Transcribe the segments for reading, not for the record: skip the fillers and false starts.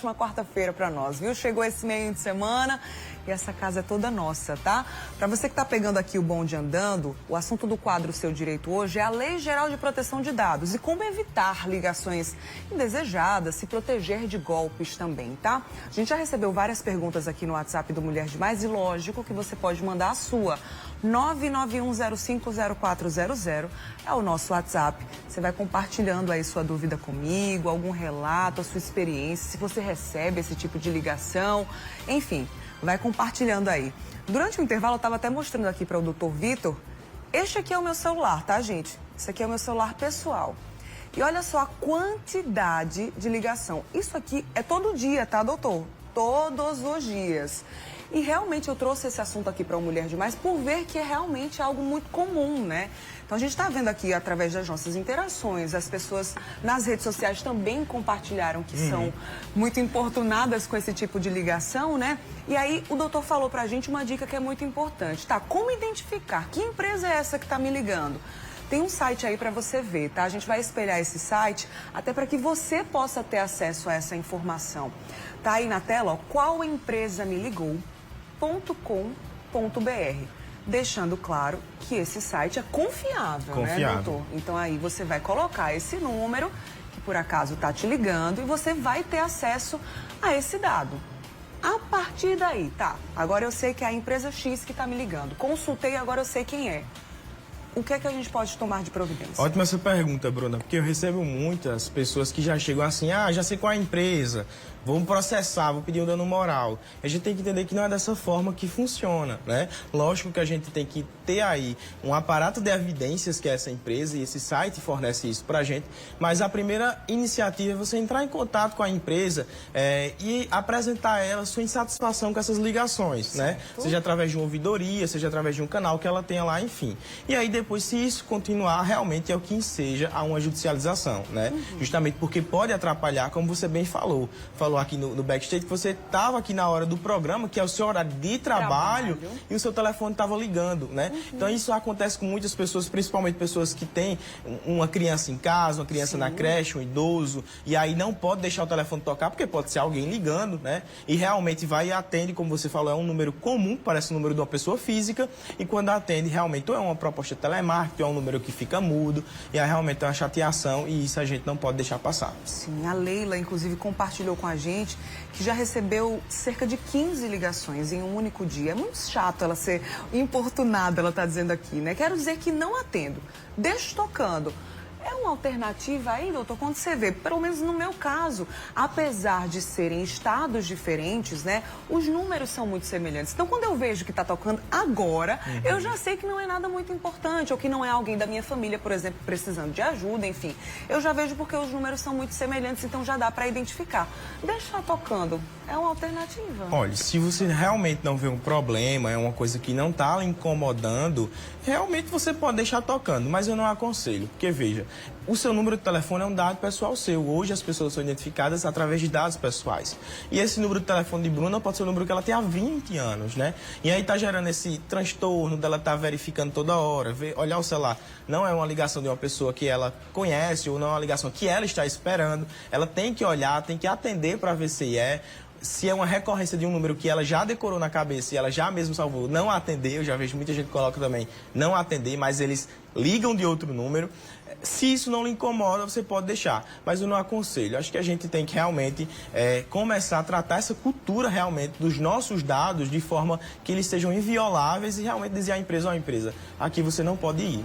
Uma quarta-feira para nós, viu? Chegou esse meio de semana e essa casa é toda nossa, tá? Para você que tá pegando aqui o bonde andando, o assunto do quadro Seu Direito hoje é a Lei Geral de Proteção de Dados e como evitar ligações indesejadas, se proteger de golpes também, tá? A gente já recebeu várias perguntas aqui no WhatsApp do Mulher Demais e lógico que você pode mandar a sua. 991050400 é o nosso WhatsApp. Você vai compartilhando aí sua dúvida comigo, algum relato, a sua experiência, se você recebe esse tipo de ligação, enfim, vai compartilhando aí. Durante o intervalo eu estava até mostrando aqui para o doutor Vitor, este aqui é o meu celular, tá, gente? Esse aqui é o meu celular pessoal. E olha só a quantidade de ligação. Isso aqui é todo dia, tá, doutor? Todos os dias. E realmente eu trouxe esse assunto aqui para o Mulher Demais por ver que é realmente algo muito comum, né? Então a gente está vendo aqui através das nossas interações, as pessoas nas redes sociais também compartilharam que são muito importunadas com esse tipo de ligação, né? E aí o doutor falou pra gente uma dica que é muito importante, tá? Como identificar? Que empresa é essa que está me ligando? Tem um site aí para você ver, tá? A gente vai espelhar esse site até para que você possa ter acesso a essa informação. Tá aí na tela, ó, qualempresammeligou.com.br, deixando claro que esse site é confiável, né, doutor? Então aí você vai colocar esse número, que por acaso tá te ligando, e você vai ter acesso a esse dado. A partir daí, tá, agora eu sei que é a empresa X que tá me ligando. Consultei, agora eu sei quem é. O que é que a gente pode tomar de providência? Ótima essa pergunta, Bruna, porque eu recebo muitas pessoas que já chegam assim, já sei qual é a empresa, vou processar, vou pedir um dano moral. A gente tem que entender que não é dessa forma que funciona, né? Lógico que a gente tem que ter aí um aparato de evidências que é essa empresa e esse site fornece isso pra gente, mas a primeira iniciativa é você entrar em contato com a empresa e apresentar a ela sua insatisfação com essas ligações, né? Seja através de uma ouvidoria, seja através de um canal que ela tenha lá, enfim. E aí depois, se isso continuar, realmente é o que enseja a uma judicialização, né? Justamente porque pode atrapalhar, como você bem falou aqui no backstage, que você estava aqui na hora do programa, que é o seu horário de trabalho. E o seu telefone estava ligando, né? Então isso acontece com muitas pessoas, principalmente pessoas que têm uma criança em casa, uma criança na creche, um idoso, e aí não pode deixar o telefone tocar, porque pode ser alguém ligando, né? E realmente vai e atende, como você falou, é um número comum, parece o número de uma pessoa física, e quando atende, realmente, ou é uma proposta de telemarketing, ou é um número que fica mudo, e aí realmente é uma chateação, e isso a gente não pode deixar passar. Sim, a Leila, inclusive, compartilhou com a gente que já recebeu cerca de 15 ligações em um único dia. É muito chato ela ser importunada, ela está dizendo aqui, né? Quero dizer que não atendo, deixo tocando. É uma alternativa aí, doutor, quando você vê, pelo menos no meu caso, apesar de serem estados diferentes, né, os números são muito semelhantes. Então, quando eu vejo que está tocando agora, eu já sei que não é nada muito importante, ou que não é alguém da minha família, por exemplo, precisando de ajuda, enfim. Eu já vejo porque os números são muito semelhantes, então já dá para identificar. Deixar tocando é uma alternativa. Olha, se você realmente não vê um problema, é uma coisa que não está lhe incomodando, realmente você pode deixar tocando, mas eu não aconselho, porque veja, o seu número de telefone é um dado pessoal seu. Hoje as pessoas são identificadas através de dados pessoais. E esse número de telefone de Bruna pode ser o número que ela tem há 20 anos, né? E aí tá gerando esse transtorno dela estar verificando toda hora, olhar o celular. Não é uma ligação de uma pessoa que ela conhece ou não é uma ligação que ela está esperando. Ela tem que olhar, tem que atender para ver se é. Se é uma recorrência de um número que ela já decorou na cabeça e ela já mesmo salvou, não atender, eu já vejo muita gente que coloca também não atender, mas eles ligam de outro número. Se isso não lhe incomoda, você pode deixar, mas eu não aconselho. Acho que a gente tem que realmente começar a tratar essa cultura realmente dos nossos dados de forma que eles sejam invioláveis e realmente dizer à empresa, aqui você não pode ir.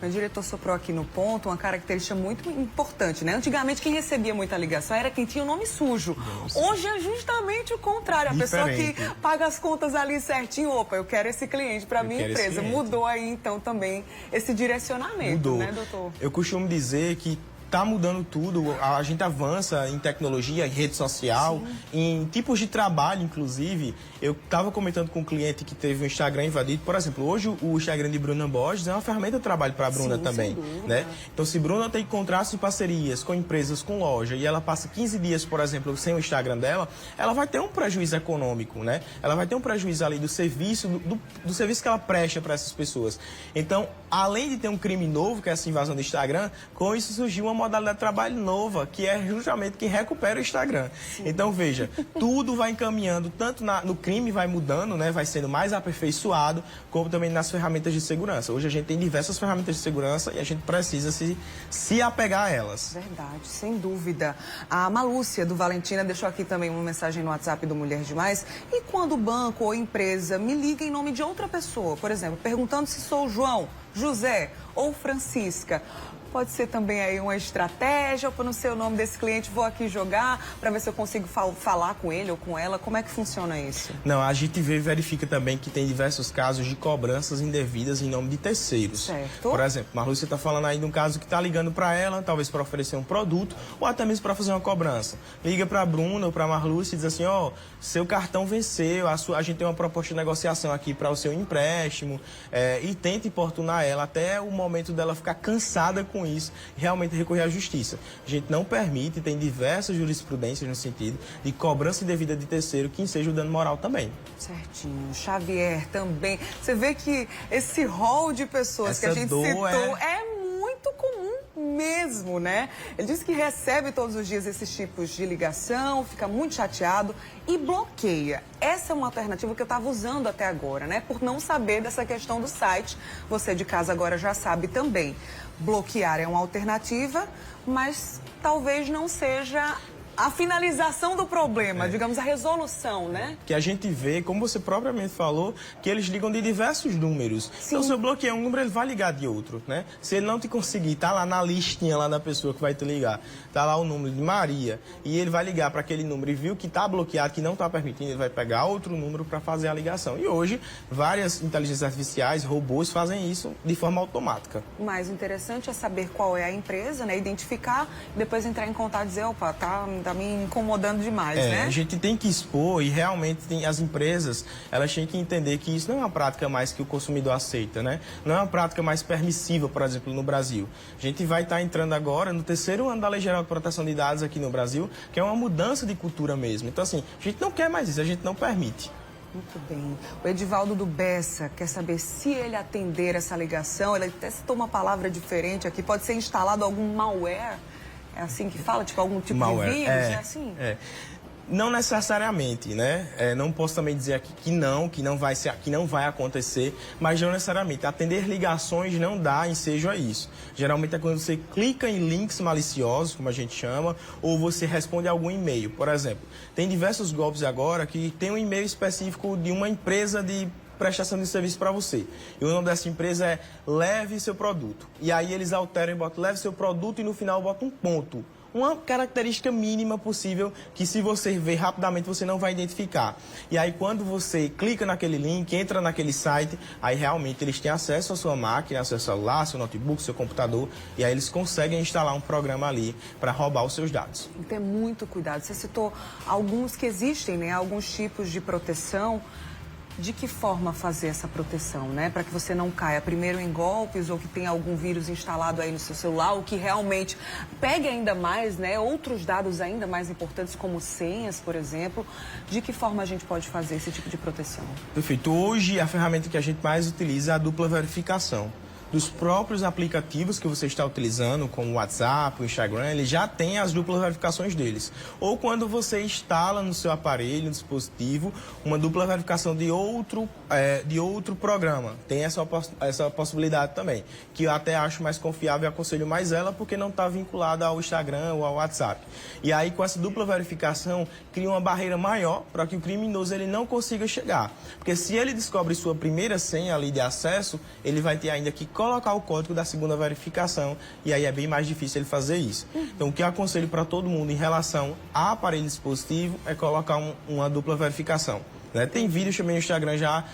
O diretor soprou aqui no ponto uma característica muito importante, né? Antigamente quem recebia muita ligação era quem tinha o nome sujo. Nossa. Hoje é justamente o contrário, a pessoa que paga as contas ali certinho, opa, eu quero esse cliente para minha empresa. Mudou aí então também esse direcionamento, né, doutor? Eu costumo dizer que está mudando tudo, a gente avança em tecnologia, em rede social, em tipos de trabalho, inclusive. Eu estava comentando com um cliente que teve um Instagram invadido. Por exemplo, hoje o Instagram de Bruna Borges é uma ferramenta de trabalho para a Bruna também, né? Então, se Bruna tem contratos de parcerias com empresas, com loja, e ela passa 15 dias, por exemplo, sem o Instagram dela, ela vai ter um prejuízo econômico, né? Ela vai ter um prejuízo ali do serviço, do serviço que ela presta para essas pessoas. Então, além de ter um crime novo, que é essa invasão do Instagram, com isso surgiu uma modalidade de trabalho nova, que é justamente quem recupera o Instagram. Sim. Então, veja, tudo vai encaminhando, tanto no crime vai mudando, né, vai sendo mais aperfeiçoado, como também nas ferramentas de segurança. Hoje a gente tem diversas ferramentas de segurança e a gente precisa se apegar a elas. Verdade, sem dúvida. A Malúcia, do Valentina, deixou aqui também uma mensagem no WhatsApp do Mulher Demais. E quando o banco ou empresa me liga em nome de outra pessoa, por exemplo, perguntando se sou João, José ou Francisca, pode ser também aí uma estratégia, ou para não ser o nome desse cliente, vou aqui jogar para ver se eu consigo falar com ele ou com ela. Como é que funciona isso? Não, a gente verifica também que tem diversos casos de cobranças indevidas em nome de terceiros. Certo. Por exemplo, Marlúcia está falando aí de um caso que está ligando para ela, talvez para oferecer um produto ou até mesmo para fazer uma cobrança. Liga para a Bruna ou para a Marlúcia e diz assim, ó, seu cartão venceu, a gente tem uma proposta de negociação aqui para o seu empréstimo, e tenta importunar ela até o momento dela ficar cansada com isso, realmente recorrer à justiça. A gente não permite, tem diversas jurisprudências no sentido de cobrança indevida de terceiro, que seja o dano moral também. Certinho. Xavier também. Você vê que esse rol de pessoas que a gente citou é muito comum mesmo, né? Ele disse que recebe todos os dias esses tipos de ligação, fica muito chateado e bloqueia. Essa é uma alternativa que eu estava usando até agora, né? Por não saber dessa questão do site. Você de casa agora já sabe também. Bloquear é uma alternativa, mas talvez não seja a finalização do problema, digamos, a resolução, né? Que a gente vê, como você propriamente falou, que eles ligam de diversos números. Sim. Então, se eu bloquear um número, ele vai ligar de outro, né? Se ele não te conseguir, tá lá na listinha lá da pessoa que vai te ligar, tá lá o número de Maria, e ele vai ligar para aquele número e viu que tá bloqueado, que não tá permitindo, ele vai pegar outro número para fazer a ligação. E hoje, várias inteligências artificiais, robôs fazem isso de forma automática. O mais interessante é saber qual é a empresa, né? Identificar, depois entrar em contato e dizer, opa, tá me incomodando demais, né? A gente tem que expor e realmente as empresas, elas têm que entender que isso não é uma prática mais que o consumidor aceita, né? Não é uma prática mais permissiva, por exemplo, no Brasil. A gente vai estar entrando agora no 3º ano da Lei Geral de Proteção de Dados aqui no Brasil, que é uma mudança de cultura mesmo. Então, assim, a gente não quer mais isso, a gente não permite. Muito bem. O Edivaldo do Bessa quer saber se ele atender essa ligação, ele até citou uma palavra diferente aqui, pode ser instalado algum malware? É assim que fala? Tipo, algum tipo malware. De vírus? É assim? Não necessariamente, né? Não posso também dizer aqui que não vai acontecer, mas não necessariamente. Atender ligações não dá ensejo a isso. Geralmente é quando você clica em links maliciosos, como a gente chama, ou você responde a algum e-mail. Por exemplo, tem diversos golpes agora que tem um e-mail específico de uma empresa de prestação de serviço para você. E o nome dessa empresa é Leve Seu Produto. E aí eles alteram e botam Leve Seu Produto e no final botam um ponto. Uma característica mínima possível que se você ver rapidamente você não vai identificar. E aí quando você clica naquele link, entra naquele site, aí realmente eles têm acesso à sua máquina, ao seu celular, seu notebook, seu computador, e aí eles conseguem instalar um programa ali para roubar os seus dados. Tem que ter muito cuidado. Você citou alguns que existem, né? Alguns tipos de proteção. De que forma fazer essa proteção, né? Para que você não caia primeiro em golpes ou que tenha algum vírus instalado aí no seu celular, ou que realmente pegue ainda mais, né? Outros dados ainda mais importantes, como senhas, por exemplo. De que forma a gente pode fazer esse tipo de proteção? Perfeito. Hoje, a ferramenta que a gente mais utiliza é a dupla verificação. Dos próprios aplicativos que você está utilizando, como o WhatsApp, o Instagram, ele já tem as duplas verificações deles. Ou quando você instala no seu aparelho, no dispositivo, uma dupla verificação de outro programa. Tem essa possibilidade também, que eu até acho mais confiável e aconselho mais ela, porque não está vinculada ao Instagram ou ao WhatsApp. E aí, com essa dupla verificação, cria uma barreira maior para que o criminoso ele não consiga chegar. Porque se ele descobre sua primeira senha ali de acesso, ele vai ter ainda que colocar o código da segunda verificação, e aí é bem mais difícil ele fazer isso. Então, o que eu aconselho para todo mundo em relação a aparelho dispositivo é colocar uma dupla verificação. Né? Tem vídeos também no Instagram já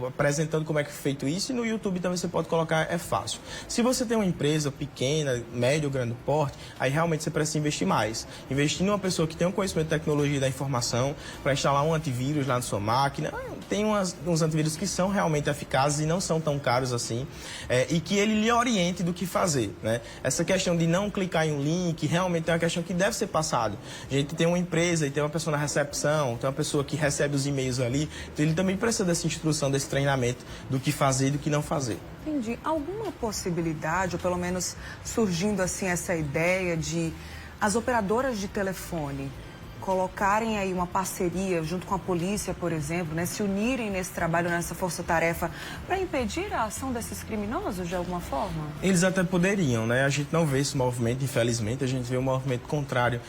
apresentando como é que é feito isso, e no YouTube também você pode colocar, é fácil. Se você tem uma empresa pequena, médio ou grande porte, aí realmente você precisa investir mais. Investir numa pessoa que tem um conhecimento de tecnologia da informação para instalar um antivírus lá na sua máquina. Tem uns antivírus que são realmente eficazes e não são tão caros assim, e que ele lhe oriente do que fazer. Né? Essa questão de não clicar em um link realmente é uma questão que deve ser passada. A gente tem uma empresa e tem uma pessoa na recepção, tem uma pessoa que recebe os e-mails ali, então ele também precisa dessa instrução, desse treinamento do que fazer e do que não fazer. Entendi. Alguma possibilidade, ou pelo menos surgindo assim essa ideia de as operadoras de telefone colocarem aí uma parceria junto com a polícia, por exemplo, né, se unirem nesse trabalho, nessa força-tarefa, para impedir a ação desses criminosos de alguma forma? Eles até poderiam, né? A gente não vê esse movimento, infelizmente, a gente vê um movimento contrário.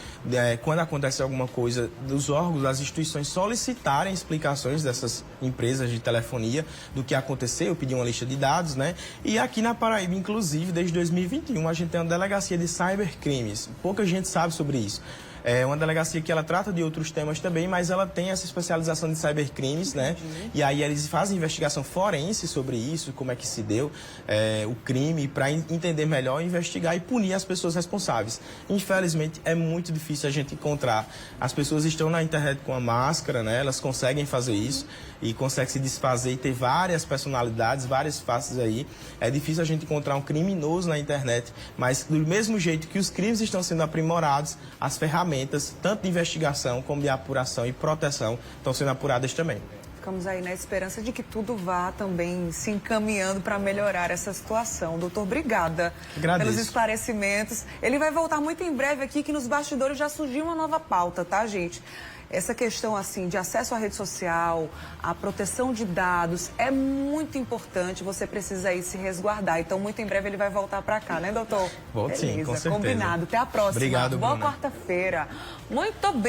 Quando acontece alguma coisa, dos órgãos, das instituições solicitarem explicações dessas empresas de telefonia do que aconteceu, pedir uma lista de dados, né? E aqui na Paraíba, inclusive, desde 2021, a gente tem uma delegacia de cybercrimes. Pouca gente sabe sobre isso. É uma delegacia que ela trata de outros temas também, mas ela tem essa especialização de cybercrimes, né? E aí eles fazem investigação forense sobre isso, como é que se deu o crime, para entender melhor, investigar e punir as pessoas responsáveis. Infelizmente, é muito difícil a gente encontrar. As pessoas estão na internet com a máscara, né? Elas conseguem fazer isso e conseguem se desfazer e ter várias personalidades, várias faces aí. É difícil a gente encontrar um criminoso na internet, mas do mesmo jeito que os crimes estão sendo aprimorados, as ferramentas, tanto de investigação como de apuração e proteção, estão sendo apuradas também. Ficamos aí na esperança de que tudo vá também se encaminhando para melhorar essa situação. Doutor, obrigada pelos esclarecimentos. Ele vai voltar muito em breve aqui, que nos bastidores já surgiu uma nova pauta, tá, gente? Essa questão, assim, de acesso à rede social, a proteção de dados, é muito importante. Você precisa aí se resguardar. Então, muito em breve ele vai voltar para cá, né, doutor? Volto sim, com certeza. Combinado. Até a próxima. Obrigado, Boa Bruna. quarta-feira. Muito bem.